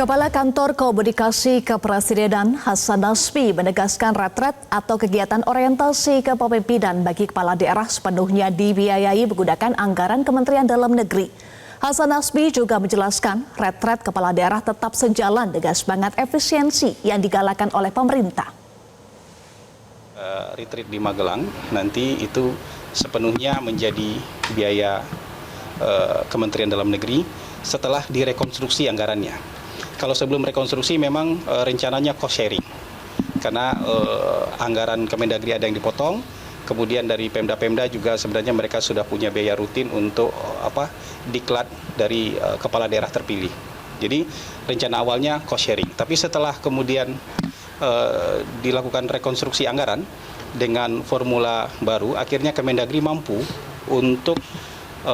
Kepala Kantor Komunikasi Kepresidenan Hasan Nasbi menegaskan retret atau kegiatan orientasi kepemimpinan bagi kepala daerah sepenuhnya dibiayai menggunakan anggaran Kementerian Dalam Negeri. Hasan Nasbi juga menjelaskan retret kepala daerah tetap sejalan dengan semangat efisiensi yang digalakan oleh pemerintah. Retreat di Magelang nanti itu sepenuhnya menjadi biaya Kementerian Dalam Negeri setelah direkonstruksi anggarannya. Kalau sebelum rekonstruksi memang rencananya cost sharing, karena anggaran Kemendagri ada yang dipotong, kemudian dari Pemda-Pemda juga sebenarnya mereka sudah punya biaya rutin untuk diklat dari kepala daerah terpilih. Jadi rencana awalnya cost sharing, tapi setelah kemudian dilakukan rekonstruksi anggaran dengan formula baru, akhirnya Kemendagri mampu untuk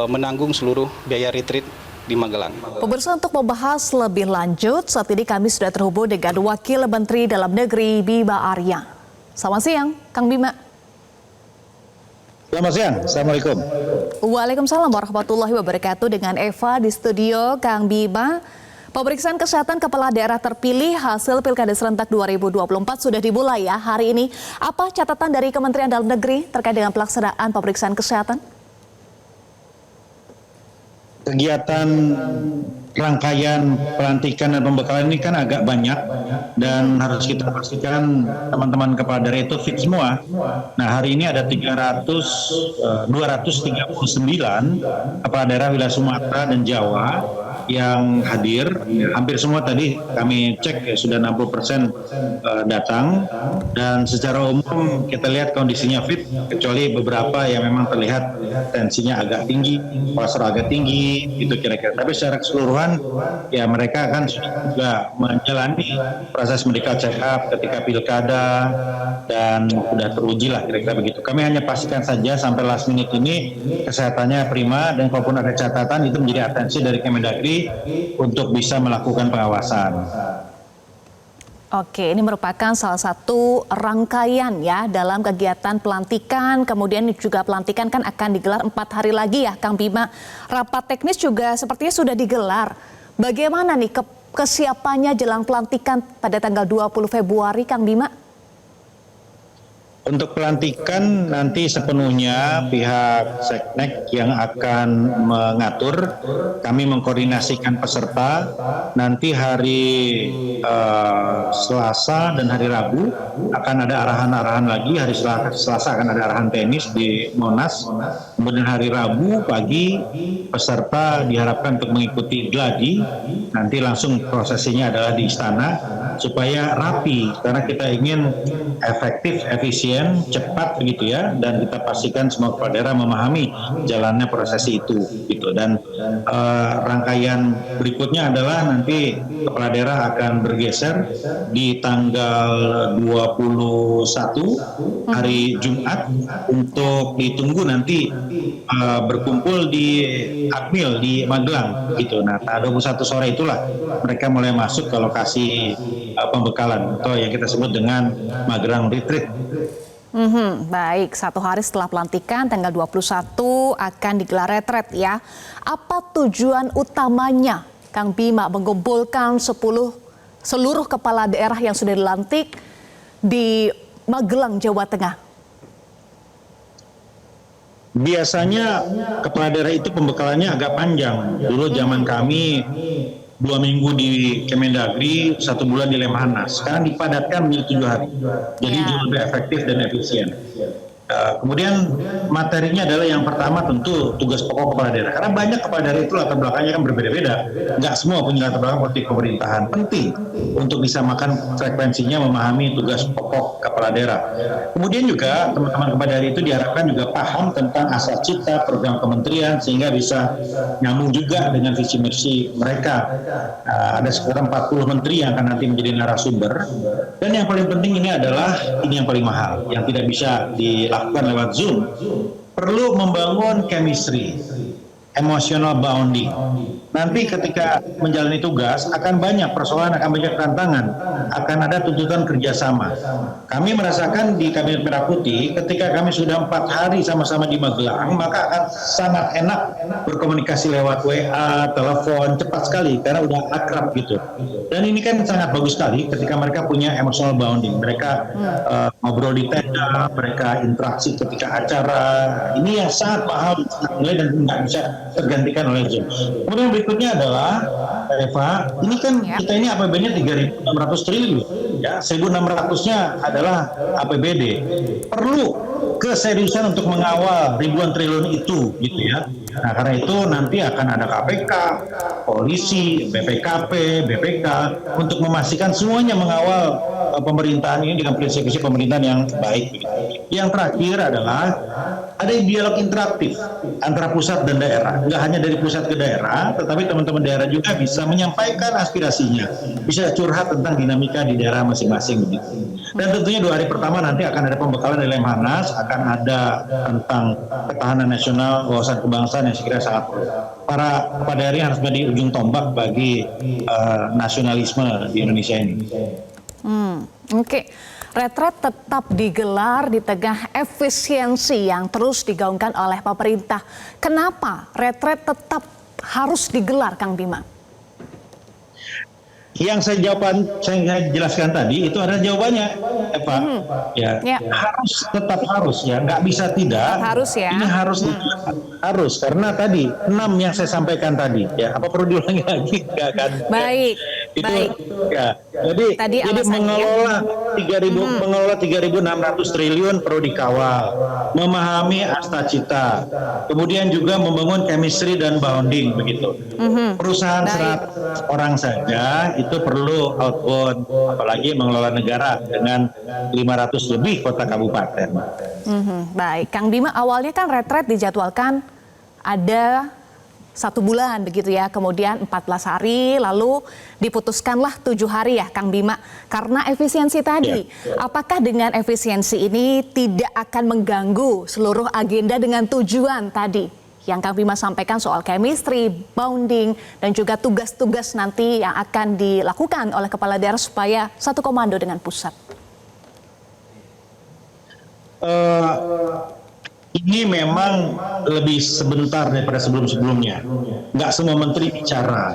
menanggung seluruh biaya retreat di Magelang. Pemirsa, untuk membahas lebih lanjut, saat ini kami sudah terhubung dengan Wakil Menteri Dalam Negeri Bima Arya. Selamat siang, Kang Bima. Selamat siang, Assalamualaikum. Waalaikumsalam warahmatullahi wabarakatuh. Dengan Eva di studio, Kang Bima. Pemeriksaan kesehatan kepala daerah terpilih hasil Pilkada Serentak 2024 sudah dimulai ya hari ini. Apa catatan dari Kementerian Dalam Negeri terkait dengan pelaksanaan pemeriksaan kesehatan? Kegiatan rangkaian pelantikan dan pembekalan ini kan agak banyak dan harus kita pastikan teman-teman kepala daerah itu fit semua. Nah, hari ini ada 239 kepala daerah wilayah Sumatera dan Jawa yang hadir. Hampir semua tadi kami cek sudah 60% datang, dan secara umum kita lihat kondisinya fit, kecuali beberapa yang memang terlihat tensinya agak tinggi, kolesterol agak tinggi, itu kira-kira. Tapi secara keseluruhan ya mereka kan juga menjalani proses medical check up ketika pilkada dan sudah teruji lah kira-kira begitu. Kami hanya pastikan saja sampai last minute ini kesehatannya prima, dan kalaupun ada catatan itu menjadi atensi dari Kemendagri untuk bisa melakukan pengawasan. Oke, ini merupakan salah satu rangkaian ya dalam kegiatan pelantikan, kemudian juga pelantikan kan akan digelar 4 hari lagi ya Kang Bima. Rapat teknis juga sepertinya sudah digelar. Bagaimana nih kesiapannya jelang pelantikan pada tanggal 20 Februari Kang Bima? Untuk pelantikan nanti sepenuhnya pihak Seknek yang akan mengatur. Kami mengkoordinasikan peserta. Nanti hari Selasa dan hari Rabu akan ada arahan-arahan lagi. Hari Selasa akan ada arahan tenis di Monas. Kemudian hari Rabu pagi peserta diharapkan untuk mengikuti gladi. Nanti langsung prosesinya adalah di istana supaya rapi, karena kita ingin efektif, efisien, cepat begitu ya, dan kita pastikan semua kepala daerah memahami jalannya prosesi itu gitu. Dan rangkaian berikutnya adalah nanti kepala daerah akan bergeser di tanggal 21 hari Jumat untuk ditunggu nanti berkumpul di Akmil di Magelang gitu. Nah, 21 sore itulah mereka mulai masuk ke lokasi pembekalan atau yang kita sebut dengan Magelang Retreat. Baik, 1 hari setelah pelantikan tanggal 21 akan digelar retret ya. Apa tujuan utamanya Kang Bima mengumpulkan seluruh kepala daerah yang sudah dilantik di Magelang, Jawa Tengah? Biasanya kepala daerah itu pembekalannya agak panjang. Dulu zaman kami 2 minggu di Kemendagri, 1 bulan di Lemhanas. Sekarang dipadatkan menjadi 7 hari. Jadi jauh lebih efektif dan efisien. Kemudian materinya adalah yang pertama tentu tugas pokok kepala daerah. Karena banyak kepala daerah itu latar belakangnya kan berbeda-beda. Nggak semua punya latar belakang politik pemerintahan. Penting untuk bisa makan frekuensinya memahami tugas pokok kepala daerah. Kemudian juga teman-teman kepala daerah itu diharapkan juga paham tentang asal cita program kementerian sehingga bisa nyambung juga dengan visi misi mereka. Ada sekitar 40 menteri yang akan nanti menjadi narasumber. Dan yang paling penting ini adalah yang paling mahal, yang tidak bisa dilakukan lewat Zoom. Perlu membangun chemistry emotional bounding. Nanti ketika menjalani tugas akan banyak persoalan, akan banyak tantangan, akan ada tuntutan kerjasama. Kami merasakan di Kabinet Merah Putih ketika kami sudah 4 hari sama-sama di Magelang, maka akan sangat enak berkomunikasi lewat WA, telepon, cepat sekali karena udah akrab gitu. Dan ini kan sangat bagus sekali ketika mereka punya emotional bounding. Mereka ngobrol di tenda, mereka interaksi ketika acara. Ini yang sangat mahal dan nggak bisa tergantikan oleh Zoom. Kemudian berikutnya adalah Eva, ini kan kita ini APBD-nya 3.600 triliun, ya 1.600-nya adalah APBD. Perlu keseriusan untuk mengawal ribuan triliun itu, gitu ya. Nah, karena itu nanti akan ada KPK, polisi, BPKP, BPK untuk memastikan semuanya mengawal pemerintahan ini dengan prinsip-prinsip pemerintahan yang baik. Yang terakhir adalah ada dialog interaktif antara pusat dan daerah. Nggak hanya dari pusat ke daerah, tetapi teman-teman daerah juga bisa menyampaikan aspirasinya, bisa curhat tentang dinamika di daerah masing-masing begitu. Dan tentunya 2 hari pertama nanti akan ada pembekalan dari Lemhanas, akan ada tentang ketahanan nasional, wawasan kebangsaan yang saya kira sangat perlu. Para kepala daerah harus menjadi ujung tombak bagi nasionalisme di Indonesia ini. Oke. Retret tetap digelar di tengah efisiensi yang terus digaungkan oleh pemerintah. Kenapa retret tetap harus digelar, Kang Bima? Yang saya jelaskan tadi itu ada jawabannya, Eva. Ya, tetap harus ya, nggak bisa tidak. Harus ya. Ini harus karena tadi 6 yang saya sampaikan tadi. Ya, apa perlu diulangi lagi? Nggak kan? Baik. Itu baik. Ya. Jadi mengelola 3.600 triliun perlu dikawal, memahami asta cita, kemudian juga membangun chemistry dan bonding begitu. Perusahaan 100 orang saja itu perlu outbound, apalagi mengelola negara dengan 500 lebih kota kabupaten. Baik, Kang Bima, awalnya kan retret dijadwalkan ada 1 bulan begitu ya, kemudian 14 hari, lalu diputuskanlah 7 hari ya Kang Bima, karena efisiensi tadi. Apakah dengan efisiensi ini tidak akan mengganggu seluruh agenda dengan tujuan tadi yang Kang Bima sampaikan soal chemistry, bounding, dan juga tugas-tugas nanti yang akan dilakukan oleh kepala daerah supaya satu komando dengan pusat? Ini memang lebih sebentar daripada sebelum-sebelumnya. Nggak semua menteri bicara.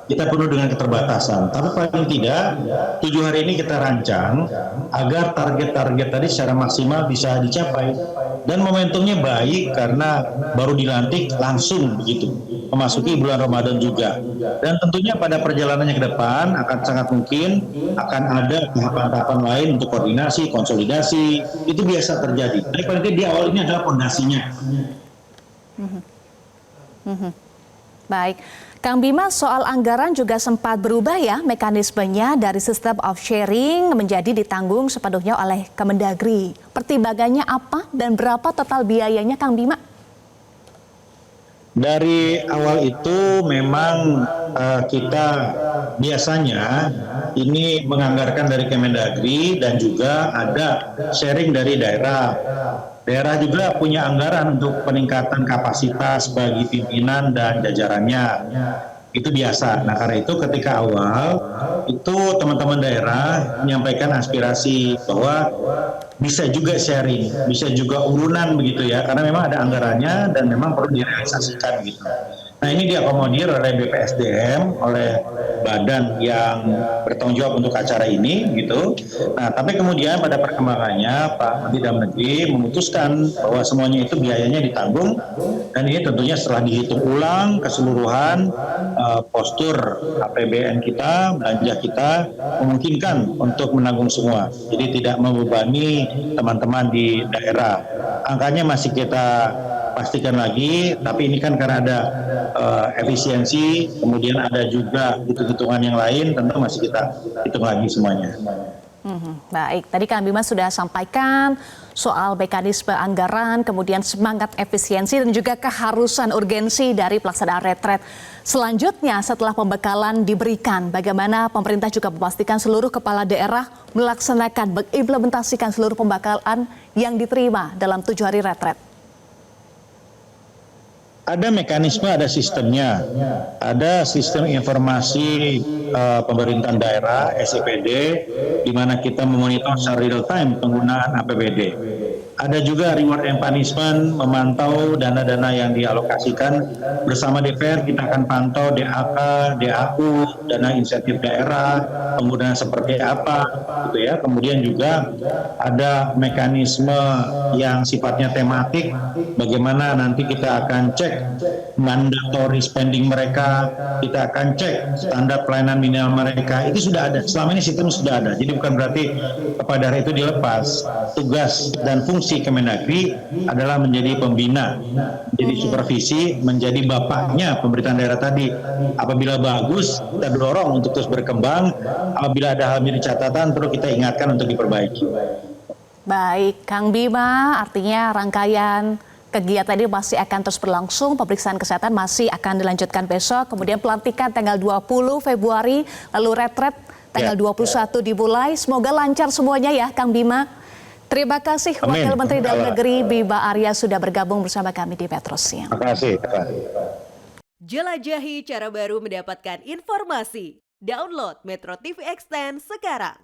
Kita penuh dengan keterbatasan. Tapi paling tidak, 7 hari ini kita rancang agar target-target tadi secara maksimal bisa dicapai. Dan momentumnya baik karena baru dilantik langsung begitu. Memasuki bulan Ramadan juga. Dan tentunya pada perjalanannya ke depan akan sangat mungkin akan ada tahapan-tahapan lain untuk koordinasi, konsolidasi. Itu biasa terjadi. Tapi paling tidak di awal ini adalah fondasinya. Baik, Kang Bima, soal anggaran juga sempat berubah ya mekanismenya dari sistem of sharing menjadi ditanggung sepenuhnya oleh Kemendagri. Pertimbangannya apa dan berapa total biayanya, Kang Bima? Dari awal itu memang kita biasanya ini menganggarkan dari Kemendagri dan juga ada sharing dari daerah. Daerah juga punya anggaran untuk peningkatan kapasitas bagi pimpinan dan jajarannya. Itu biasa. Nah, karena itu ketika awal itu teman-teman daerah menyampaikan aspirasi bahwa bisa juga sharing, bisa juga urunan begitu ya, karena memang ada anggarannya dan memang perlu direalisasikan gitu. Nah, ini diakomodir oleh BPSDM, oleh badan yang bertanggung jawab untuk acara ini gitu. Nah, tapi kemudian pada perkembangannya Pak Menteri Dalam Negeri memutuskan bahwa semuanya itu biayanya ditanggung, dan ini tentunya setelah dihitung ulang keseluruhan postur APBN kita, belanja kita memungkinkan untuk menanggung semua. Jadi tidak membebani teman-teman di daerah. Angkanya masih kita pastikan lagi, tapi ini kan karena ada efisiensi, kemudian ada juga hitung-hitungan yang lain, tentu masih kita hitung lagi semuanya. Baik, tadi Kang Bima sudah sampaikan soal mekanisme anggaran, kemudian semangat efisiensi dan juga keharusan urgensi dari pelaksanaan retret. Selanjutnya setelah pembekalan diberikan, bagaimana pemerintah juga memastikan seluruh kepala daerah melaksanakan, mengimplementasikan seluruh pembekalan yang diterima dalam 7 hari retret. Ada mekanisme, ada sistemnya. Ada sistem informasi pemerintahan daerah (SIPD) di mana kita memonitor secara real time penggunaan APBD. Ada juga reward and punishment, memantau dana-dana yang dialokasikan bersama DPR. Kita akan pantau DAK, DAU, dana insentif daerah, penggunaan seperti apa, gitu ya. Kemudian juga ada mekanisme yang sifatnya tematik, bagaimana nanti kita akan cek mandatory spending mereka, kita akan cek standar pelayanan minimal mereka. Itu sudah ada, selama ini sistem sudah ada. Jadi bukan berarti kepala daerah itu dilepas. Tugas dan fungsi Kemendagri adalah menjadi pembina, menjadi supervisi, menjadi bapaknya pemerintahan daerah tadi. Apabila bagus, kita dorong untuk terus berkembang. Apabila ada hal menjadi catatan, terus kita ingatkan untuk diperbaiki. Baik, Kang Bima, artinya rangkaian kegiatan ini masih akan terus berlangsung, pemeriksaan kesehatan masih akan dilanjutkan besok, kemudian pelantikan tanggal 20 Februari, lalu retret tanggal 21 dimulai. Semoga lancar semuanya ya, Kang Bima. Terima kasih. Amin. Wakil Menteri Dalam Negeri Bima Arya sudah bergabung bersama kami di Metro Siang. Terima kasih. Jelajahi cara baru mendapatkan informasi. Download Metro TV Extend sekarang.